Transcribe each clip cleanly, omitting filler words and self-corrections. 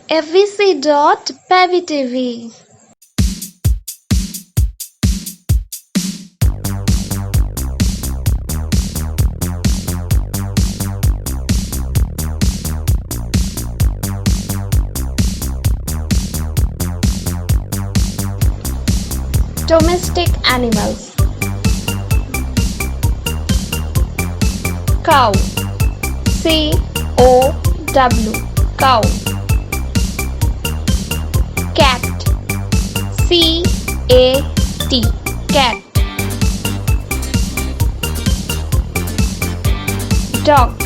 ABC.Baby TV. Domestic animals. Cow. C-O-W. Cow. Cat. C-A-T. Cat. Dog.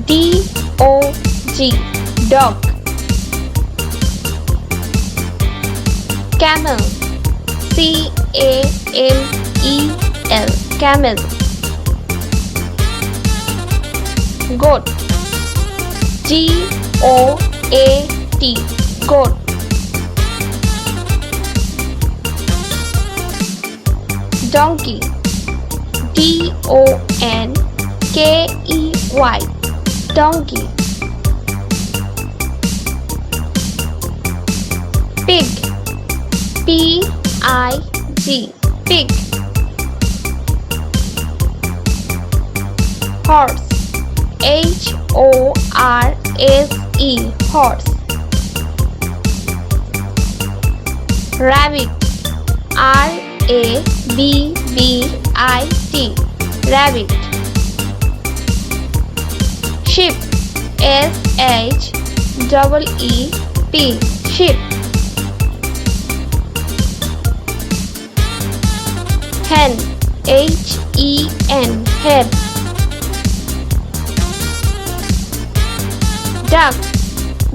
D-O-G. Dog. Camel. C-A-M-E-L. Camel. Goat. G-O-A-T. Goat. Donkey. D-O-N-K-E-Y. Donkey. Pig. P-I-G. Pig. Horse. H-O-R-S-E. Horse. Rabbit. R-A-B-B-I-T. Rabbit. Sheep. S-H-E-E-P. Sheep. Hen. H-E-N. Hen. Duck.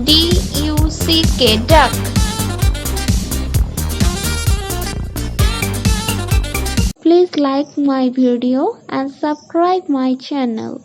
D-U-C-K. Duck. Please like my video and subscribe my channel.